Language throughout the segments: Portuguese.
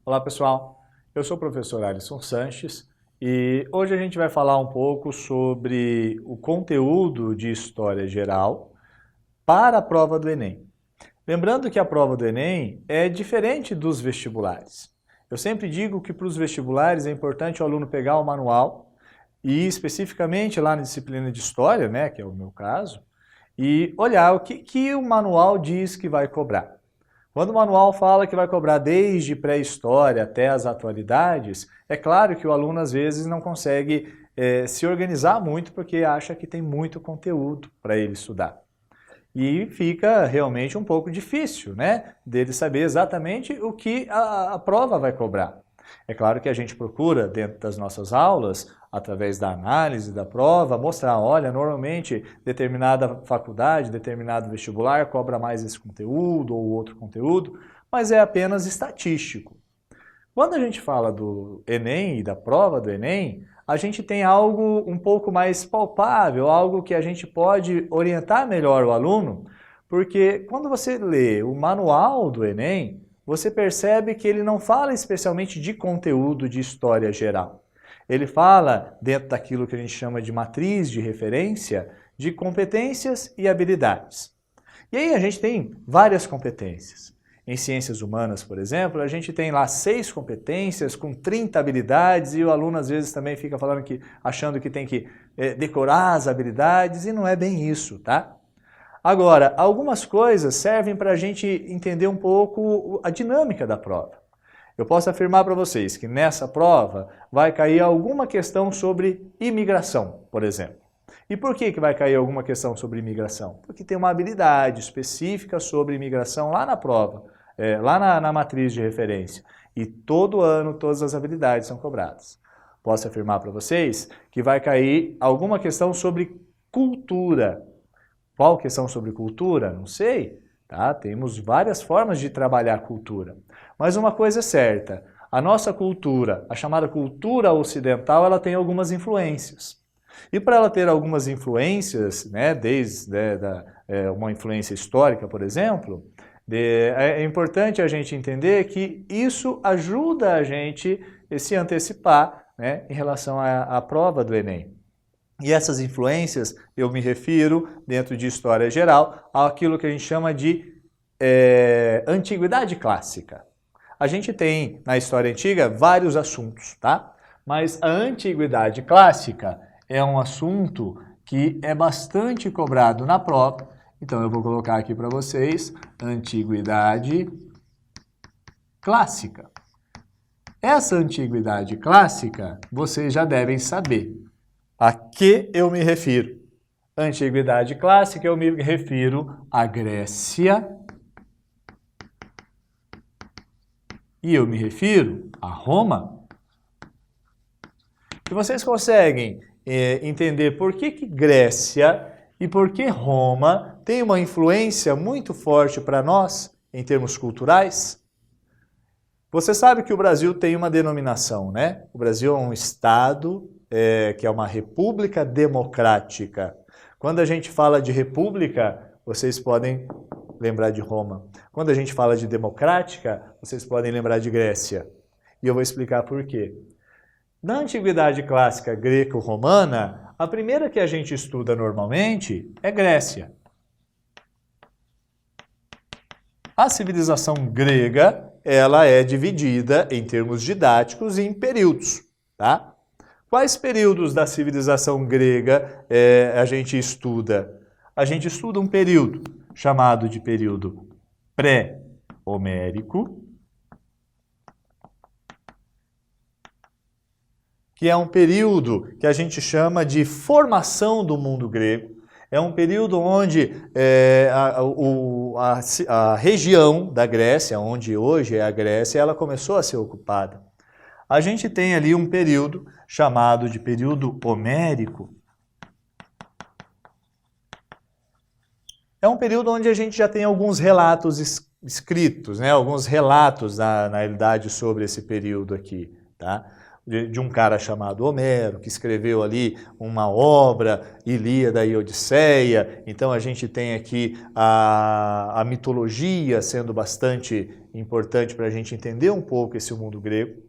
Olá pessoal, eu sou o professor Alisson Sanches e hoje a gente vai falar um pouco sobre o conteúdo de História Geral para a prova do Enem. Lembrando que a prova do Enem é diferente dos vestibulares. Eu sempre digo que para os vestibulares é importante o aluno pegar o manual e especificamente lá na disciplina de História, né, que é o meu caso, e olhar o que o manual diz que vai cobrar. Quando o manual fala que vai cobrar desde pré-história até as atualidades, é claro que o aluno às vezes não consegue se organizar muito porque acha que tem muito conteúdo para ele estudar. E fica realmente um pouco difícil, né, dele saber exatamente o que a prova vai cobrar. É claro que a gente procura, dentro das nossas aulas, através da análise da prova, mostrar, olha, normalmente determinada faculdade, determinado vestibular cobra mais esse conteúdo ou outro conteúdo, mas é apenas estatístico. Quando a gente fala do Enem e da prova do Enem, a gente tem algo um pouco mais palpável, algo que a gente pode orientar melhor o aluno, porque quando você lê o manual do Enem, você percebe que ele não fala especialmente de conteúdo de história geral. Ele fala, dentro daquilo que a gente chama de matriz de referência, de competências e habilidades. E aí a gente tem várias competências. Em ciências humanas, por exemplo, a gente tem lá 6 competências com 30 habilidades e o aluno às vezes também fica falando achando que tem que decorar as habilidades e não é bem isso, tá? Agora, algumas coisas servem para a gente entender um pouco a dinâmica da prova. Eu posso afirmar para vocês que nessa prova vai cair alguma questão sobre imigração, por exemplo. E por que vai cair alguma questão sobre imigração? Porque tem uma habilidade específica sobre imigração lá na prova, lá na matriz de referência. E todo ano todas as habilidades são cobradas. Posso afirmar para vocês que vai cair alguma questão sobre cultura. Qual questão sobre cultura? Não sei. Tá? Temos várias formas de trabalhar a cultura. Mas uma coisa é certa, a nossa cultura, a chamada cultura ocidental, ela tem algumas influências. E para ela ter algumas influências, né, desde uma influência histórica, por exemplo, é importante a gente entender que isso ajuda a gente a se antecipar, né, em relação à prova do Enem. E essas influências, eu me refiro, dentro de história geral, àquilo que a gente chama de antiguidade clássica. A gente tem, na história antiga, vários assuntos, tá? Mas a antiguidade clássica é um assunto que é bastante cobrado na prova. Então, eu vou colocar aqui para vocês, antiguidade clássica. Essa antiguidade clássica, vocês já devem saber. A que eu me refiro? Antiguidade clássica, eu me refiro à Grécia e eu me refiro a Roma. E vocês conseguem entender por que Grécia e por que Roma tem uma influência muito forte para nós em termos culturais? Você sabe que o Brasil tem uma denominação, né? O Brasil é um estado que é uma república democrática. Quando a gente fala de república, vocês podem lembrar de Roma. Quando a gente fala de democrática, vocês podem lembrar de Grécia. E eu vou explicar por quê. Na antiguidade clássica greco-romana, a primeira que a gente estuda normalmente é Grécia. A civilização grega, ela é dividida em termos didáticos em períodos, tá? Quais períodos da civilização grega a gente estuda? A gente estuda um período chamado de período pré-homérico, que é um período que a gente chama de formação do mundo grego. É um período onde a região da Grécia, onde hoje é a Grécia, ela começou a ser ocupada. A gente tem ali um período chamado de período homérico. É um período onde a gente já tem alguns relatos escritos, né? Alguns relatos, na realidade, sobre esse período aqui. Tá? de um cara chamado Homero, que escreveu ali uma obra, Ilíada e Odisseia. Então a gente tem aqui a mitologia sendo bastante importante para a gente entender um pouco esse mundo grego.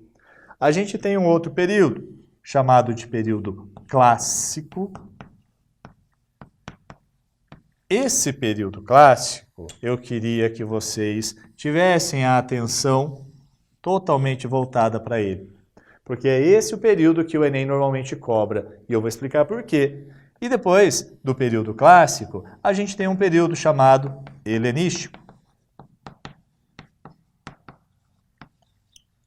A gente tem um outro período, chamado de período clássico. Esse período clássico, eu queria que vocês tivessem a atenção totalmente voltada para ele. Porque é esse o período que o Enem normalmente cobra, e eu vou explicar por quê. E depois do período clássico, a gente tem um período chamado helenístico,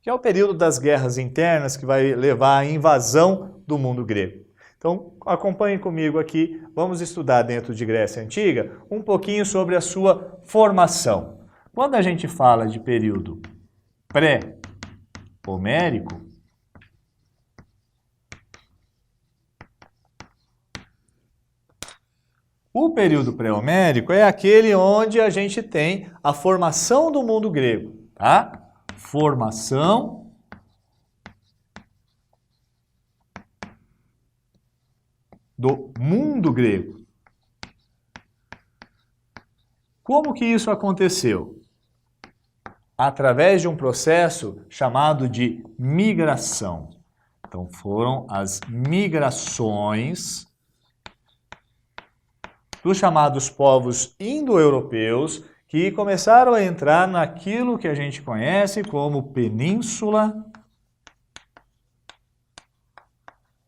que é o período das guerras internas que vai levar à invasão do mundo grego. Então, acompanhem comigo aqui, vamos estudar dentro de Grécia Antiga um pouquinho sobre a sua formação. Quando a gente fala de período pré-homérico, o período pré-homérico é aquele onde a gente tem a formação do mundo grego, tá? Formação do mundo grego. Como que isso aconteceu? Através de um processo chamado de migração. Então foram as migrações dos chamados povos indo-europeus que começaram a entrar naquilo que a gente conhece como Península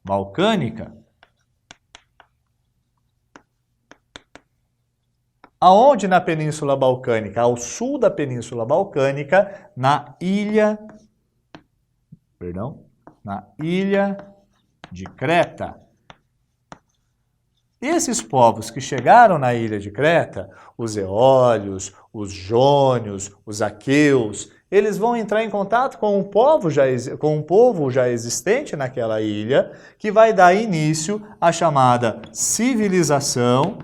Balcânica. Aonde na Península Balcânica? Ao sul da Península Balcânica, na ilha de Creta. Esses povos que chegaram na ilha de Creta, os eólios, os jônios, os aqueus, eles vão entrar em contato com um povo já existente naquela ilha, que vai dar início à chamada civilização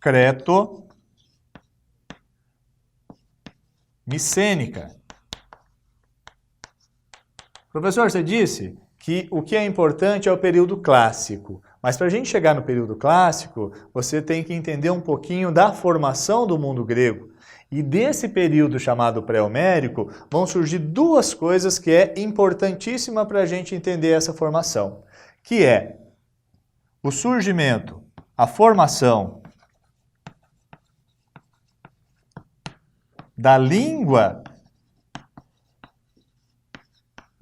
creto-micênica. Professor, você disse que o que é importante é o período clássico, mas para a gente chegar no período clássico, você tem que entender um pouquinho da formação do mundo grego. E desse período chamado pré-homérico, vão surgir duas coisas que é importantíssima para a gente entender essa formação, que é o surgimento, a formação da língua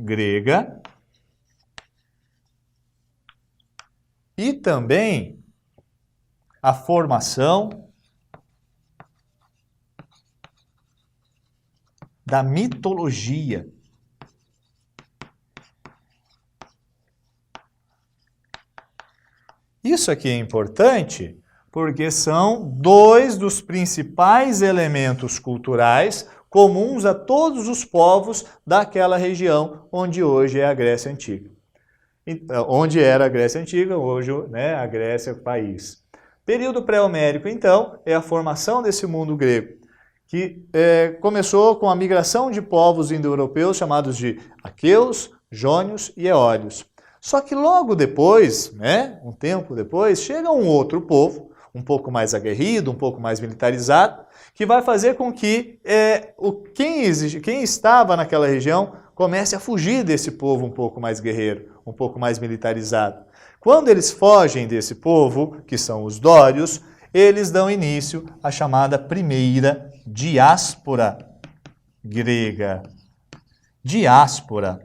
grega e também a formação da mitologia. Isso aqui é importante porque são dois dos principais elementos culturais comuns a todos os povos daquela região onde hoje é a Grécia Antiga. Onde era a Grécia Antiga, hoje, né, a Grécia é o país. Período pré-homérico, então, é a formação desse mundo grego, que começou com a migração de povos indo-europeus chamados de aqueus, jônios e eólios. Só que logo depois, né, um tempo depois, chega um outro povo, um pouco mais aguerrido, um pouco mais militarizado, que vai fazer com que quem estava naquela região comece a fugir desse povo um pouco mais guerreiro, um pouco mais militarizado. Quando eles fogem desse povo, que são os dórios, eles dão início à chamada primeira diáspora grega. Diáspora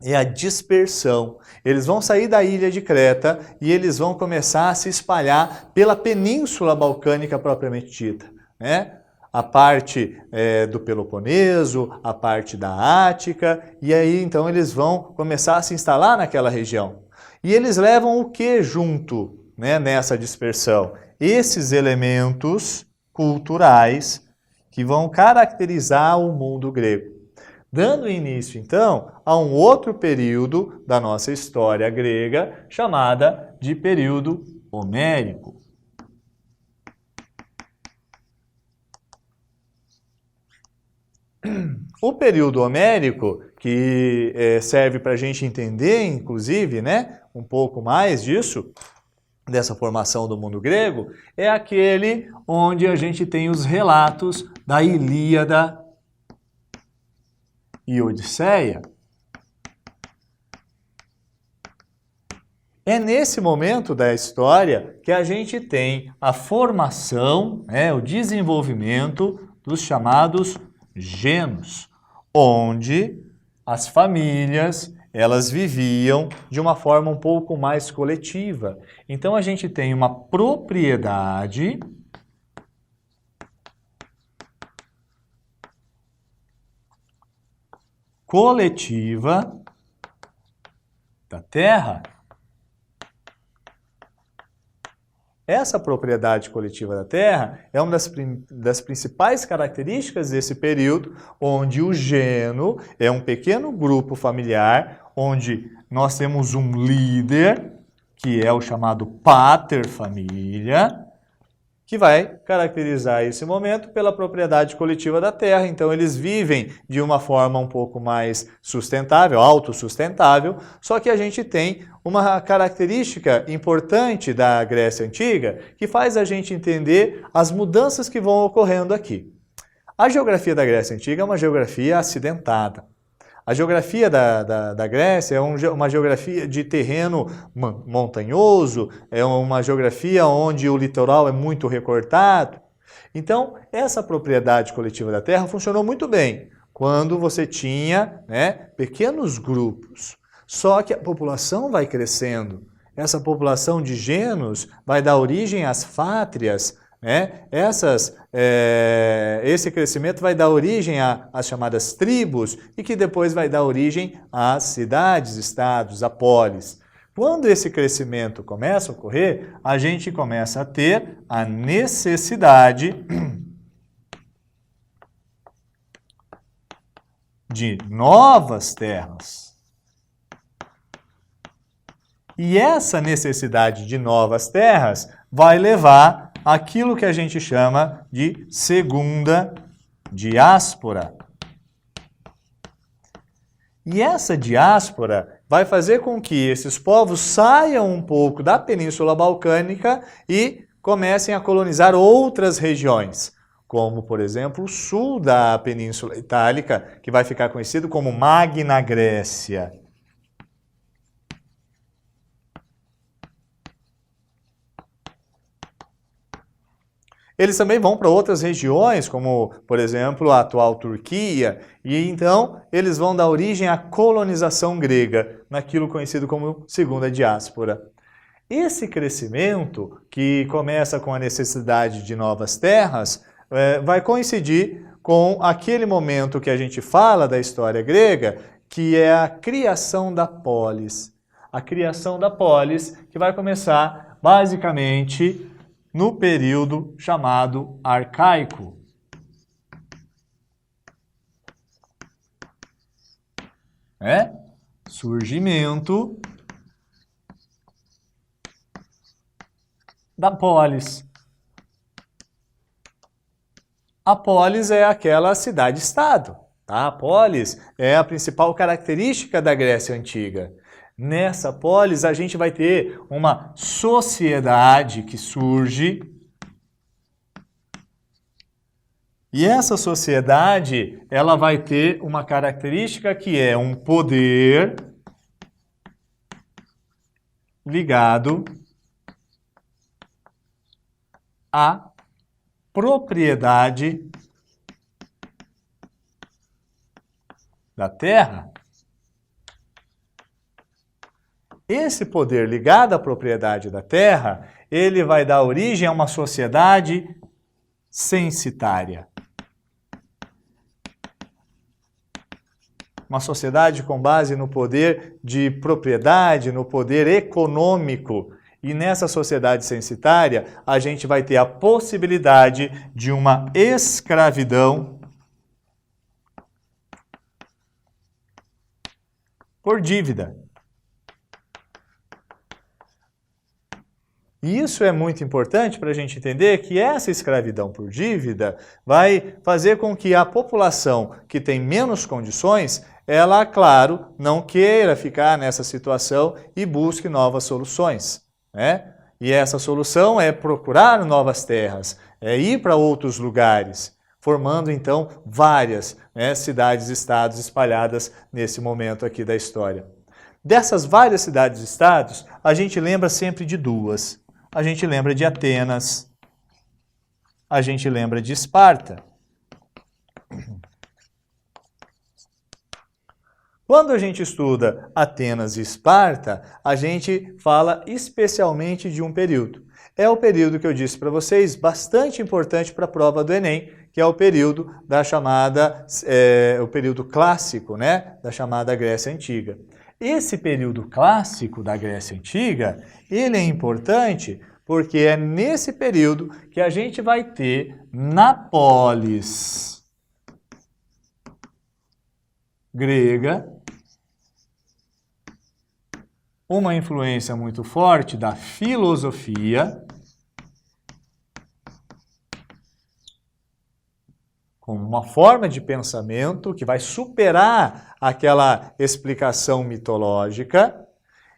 é a dispersão. Eles vão sair da ilha de Creta e eles vão começar a se espalhar pela Península Balcânica propriamente dita, né? A parte do Peloponeso, a parte da Ática, e aí então eles vão começar a se instalar naquela região. E eles levam o que junto, né, nessa dispersão? Esses elementos culturais que vão caracterizar o mundo grego. Dando início, então, a um outro período da nossa história grega, chamada de período homérico. O período homérico, que serve para a gente entender, inclusive, né, um pouco mais disso, dessa formação do mundo grego, é aquele onde a gente tem os relatos da Ilíada e Odisseia. É nesse momento da história que a gente tem a formação, o desenvolvimento dos chamados genos, onde as famílias elas viviam de uma forma um pouco mais coletiva. Então a gente tem uma propriedade coletiva da terra. Essa propriedade coletiva da terra é uma das principais características desse período, onde o geno é um pequeno grupo familiar, onde nós temos um líder, que é o chamado pater familia, que vai caracterizar esse momento pela propriedade coletiva da terra. Então, eles vivem de uma forma um pouco mais sustentável, autossustentável, só que a gente tem uma característica importante da Grécia Antiga que faz a gente entender as mudanças que vão ocorrendo aqui. A geografia da Grécia Antiga é uma geografia acidentada. A geografia da Grécia é uma geografia de terreno montanhoso, é uma geografia onde o litoral é muito recortado. Então, essa propriedade coletiva da terra funcionou muito bem quando você tinha pequenos grupos. Só que a população vai crescendo. Essa população de genos vai dar origem às fátrias. Esse crescimento vai dar origem às chamadas tribos e que depois vai dar origem às cidades, estados, a polis. Quando esse crescimento começa a ocorrer, a gente começa a ter a necessidade de novas terras. E essa necessidade de novas terras vai levar aquilo que a gente chama de segunda diáspora. E essa diáspora vai fazer com que esses povos saiam um pouco da Península Balcânica e comecem a colonizar outras regiões, como, por exemplo, o sul da Península Itálica, que vai ficar conhecido como Magna Grécia. Eles também vão para outras regiões, como, por exemplo, a atual Turquia, e então eles vão dar origem à colonização grega, naquilo conhecido como segunda diáspora. Esse crescimento, que começa com a necessidade de novas terras, vai coincidir com aquele momento que a gente fala da história grega, que é a criação da polis. A criação da polis, que vai começar basicamente no período chamado arcaico. Surgimento da polis. A polis é aquela cidade-estado. Tá? A polis é a principal característica da Grécia Antiga. Nessa polis, a gente vai ter uma sociedade que surge. E essa sociedade, ela vai ter uma característica que é um poder ligado à propriedade da terra. Esse poder ligado à propriedade da terra, ele vai dar origem a uma sociedade censitária. Uma sociedade com base no poder de propriedade, no poder econômico. E nessa sociedade censitária, a gente vai ter a possibilidade de uma escravidão por dívida. E isso é muito importante para a gente entender que essa escravidão por dívida vai fazer com que a população que tem menos condições, ela, claro, não queira ficar nessa situação e busque novas soluções, né? E essa solução é procurar novas terras, é ir para outros lugares, formando então várias, né, cidades-estados espalhadas nesse momento aqui da história. Dessas várias cidades-estados, a gente lembra sempre de duas. A gente lembra de Atenas, a gente lembra de Esparta. Quando a gente estuda Atenas e Esparta, a gente fala especialmente de um período. É o período que eu disse para vocês, bastante importante para a prova do Enem, que é o período da chamada, o período clássico, né, da chamada Grécia Antiga. Esse período clássico da Grécia Antiga, ele é importante porque é nesse período que a gente vai ter na polis grega uma influência muito forte da filosofia, como uma forma de pensamento que vai superar aquela explicação mitológica.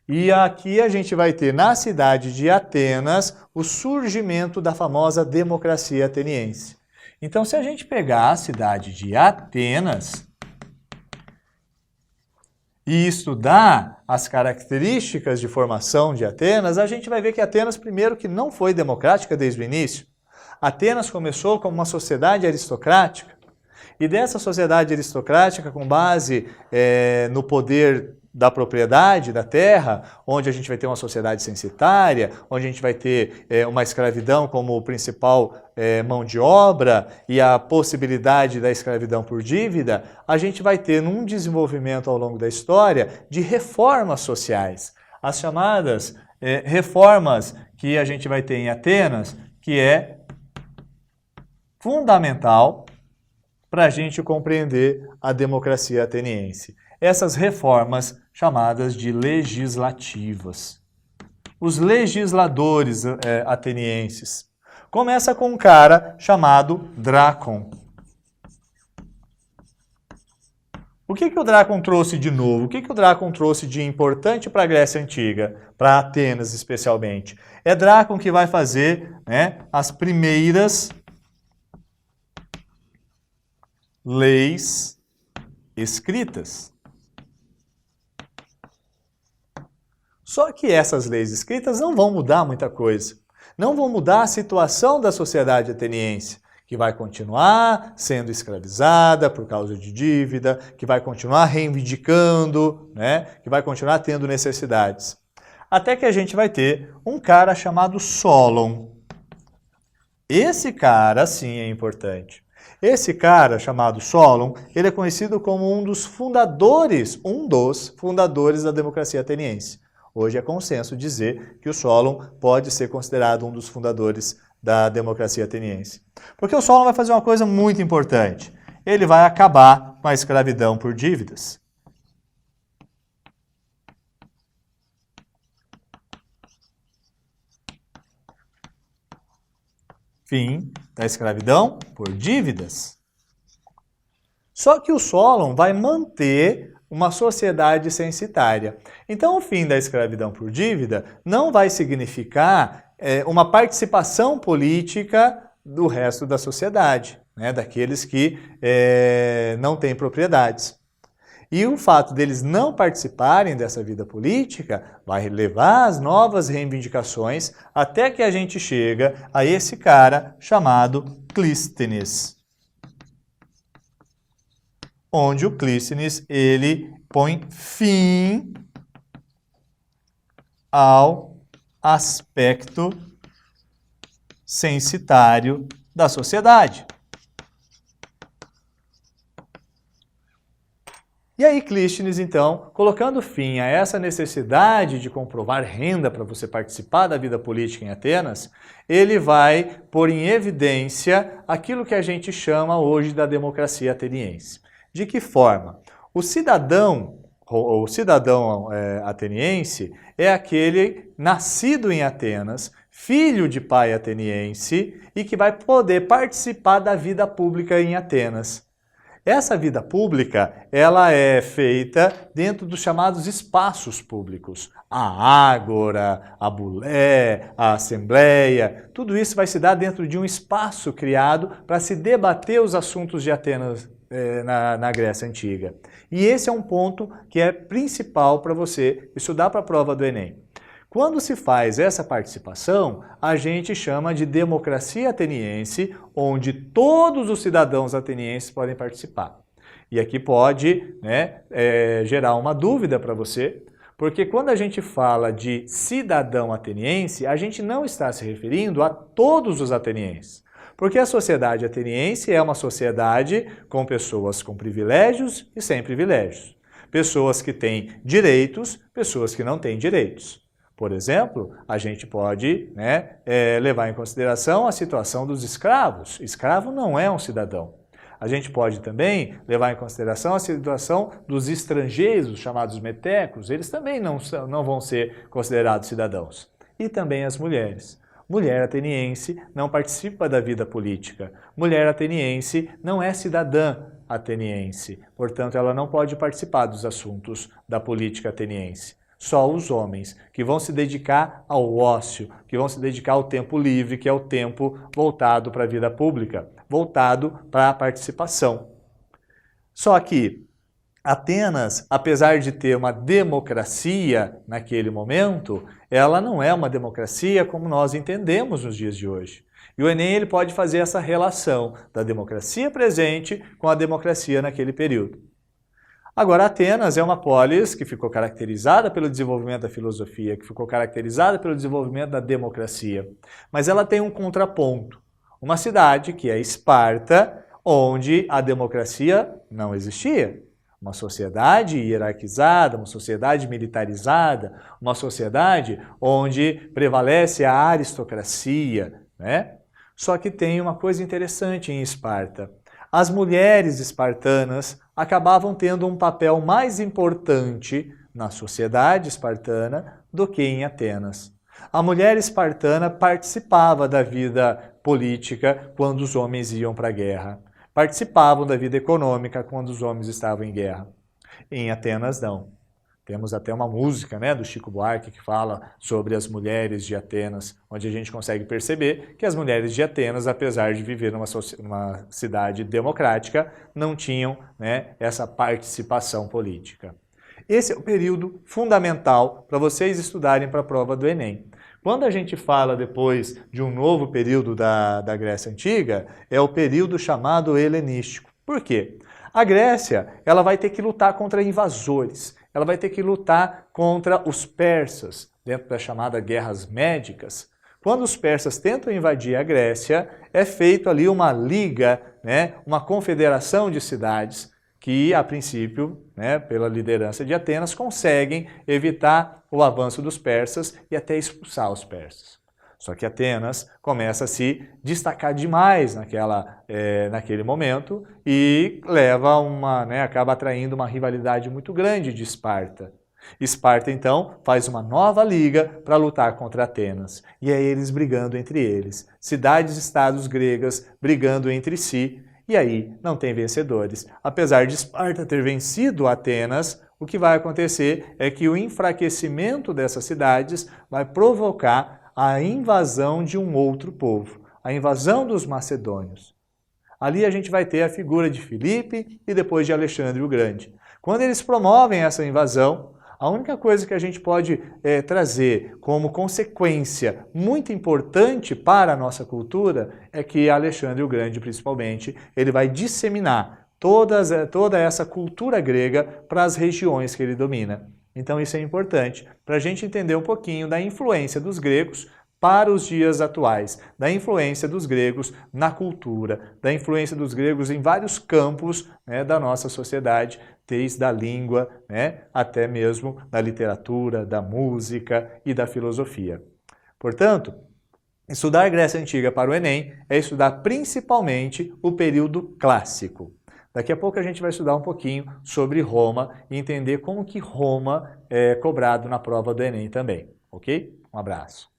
E aqui a gente vai ter na cidade de Atenas o surgimento da famosa democracia ateniense. Então, se a gente pegar a cidade de Atenas e estudar as características de formação de Atenas, a gente vai ver que Atenas, primeiro, que não foi democrática desde o início. Atenas começou como uma sociedade aristocrática, e dessa sociedade aristocrática, com base no poder da propriedade da terra, onde a gente vai ter uma sociedade censitária, onde a gente vai ter uma escravidão como principal mão de obra e a possibilidade da escravidão por dívida, a gente vai ter um desenvolvimento ao longo da história de reformas sociais. As chamadas reformas que a gente vai ter em Atenas, que é fundamental para a gente compreender a democracia ateniense. Essas reformas chamadas de legislativas. Os legisladores atenienses. Começa com um cara chamado Drácon. O que o Drácon trouxe de novo? O que o Drácon trouxe de importante para a Grécia Antiga, para Atenas especialmente? É Drácon que vai fazer, né, as primeiras leis escritas. Só que essas leis escritas não vão mudar muita coisa. Não vão mudar a situação da sociedade ateniense, que vai continuar sendo escravizada por causa de dívida, que vai continuar reivindicando, né, que vai continuar tendo necessidades. Até que a gente vai ter um cara chamado Solon. Esse cara, sim, é importante. Esse cara, chamado Solon, ele é conhecido como um dos fundadores da democracia ateniense. Hoje é consenso dizer que o Solon pode ser considerado um dos fundadores da democracia ateniense. Porque o Solon vai fazer uma coisa muito importante. Ele vai acabar com a escravidão por dívidas. Fim da escravidão por dívidas. Só que o Solon vai manter uma sociedade censitária. Então, o fim da escravidão por dívida não vai significar uma participação política do resto da sociedade, né, daqueles que não têm propriedades. E o fato deles não participarem dessa vida política vai levar às novas reivindicações até que a gente chega a esse cara chamado Clístenes. Onde o Clístenes ele põe fim ao aspecto censitário da sociedade. E aí Clístenes, então, colocando fim a essa necessidade de comprovar renda para você participar da vida política em Atenas, ele vai pôr em evidência aquilo que a gente chama hoje da democracia ateniense. De que forma? O cidadão O cidadão ateniense é aquele nascido em Atenas, filho de pai ateniense e que vai poder participar da vida pública em Atenas. Essa vida pública, ela é feita dentro dos chamados espaços públicos. A ágora, a bulé, a assembleia, tudo isso vai se dar dentro de um espaço criado para se debater os assuntos de Atenas na Grécia Antiga. E esse é um ponto que é principal para você estudar para a prova do Enem. Quando se faz essa participação, a gente chama de democracia ateniense, onde todos os cidadãos atenienses podem participar. E aqui pode gerar uma dúvida para você, porque quando a gente fala de cidadão ateniense, a gente não está se referindo a todos os atenienses. Porque a sociedade ateniense é uma sociedade com pessoas com privilégios e sem privilégios. Pessoas que têm direitos, pessoas que não têm direitos. Por exemplo, a gente pode levar em consideração a situação dos escravos. Escravo não é um cidadão. A gente pode também levar em consideração a situação dos estrangeiros, chamados metecos. Eles também não vão ser considerados cidadãos. E também as mulheres. Mulher ateniense não participa da vida política. Mulher ateniense não é cidadã ateniense. Portanto, ela não pode participar dos assuntos da política ateniense. Só os homens, que vão se dedicar ao ócio, que vão se dedicar ao tempo livre, que é o tempo voltado para a vida pública, voltado para a participação. Só que Atenas, apesar de ter uma democracia naquele momento, ela não é uma democracia como nós entendemos nos dias de hoje. E o Enem ele pode fazer essa relação da democracia presente com a democracia naquele período. Agora, Atenas é uma polis que ficou caracterizada pelo desenvolvimento da filosofia, que ficou caracterizada pelo desenvolvimento da democracia. Mas ela tem um contraponto. Uma cidade, que é Esparta, onde a democracia não existia. Uma sociedade hierarquizada, uma sociedade militarizada, uma sociedade onde prevalece a aristocracia, né? Só que tem uma coisa interessante em Esparta. As mulheres espartanas acabavam tendo um papel mais importante na sociedade espartana do que em Atenas. A mulher espartana participava da vida política quando os homens iam para a guerra. Participavam da vida econômica quando os homens estavam em guerra. Em Atenas, não. Temos até uma música do Chico Buarque que fala sobre as mulheres de Atenas, onde a gente consegue perceber que as mulheres de Atenas, apesar de viver numa cidade democrática, não tinham essa participação política. Esse é o período fundamental para vocês estudarem para a prova do Enem. Quando a gente fala depois de um novo período da Grécia Antiga, é o período chamado helenístico. Por quê? A Grécia ela vai ter que lutar contra invasores, ela vai ter que lutar contra os persas, dentro das chamadas guerras médicas. Quando os persas tentam invadir a Grécia, é feito ali uma liga, uma confederação de cidades, que a princípio, pela liderança de Atenas, conseguem evitar o avanço dos persas e até expulsar os persas. Só que Atenas começa a se destacar demais naquele momento e acaba atraindo uma rivalidade muito grande de Esparta. Esparta, então, faz uma nova liga para lutar contra Atenas. E é eles brigando entre eles. Cidades-estados gregas brigando entre si. E aí não tem vencedores. Apesar de Esparta ter vencido Atenas, o que vai acontecer é que o enfraquecimento dessas cidades vai provocar a invasão de um outro povo, a invasão dos macedônios. Ali a gente vai ter a figura de Filipe e depois de Alexandre o Grande. Quando eles promovem essa invasão, a única coisa que a gente pode trazer como consequência muito importante para a nossa cultura é que Alexandre o Grande, principalmente, ele vai disseminar toda essa cultura grega para as regiões que ele domina. Então isso é importante para a gente entender um pouquinho da influência dos gregos para os dias atuais, da influência dos gregos na cultura, da influência dos gregos em vários campos da nossa sociedade, desde a língua, até mesmo da literatura, da música e da filosofia. Portanto, estudar Grécia Antiga para o Enem é estudar principalmente o período clássico. Daqui a pouco a gente vai estudar um pouquinho sobre Roma e entender como que Roma é cobrado na prova do Enem também, ok? Um abraço.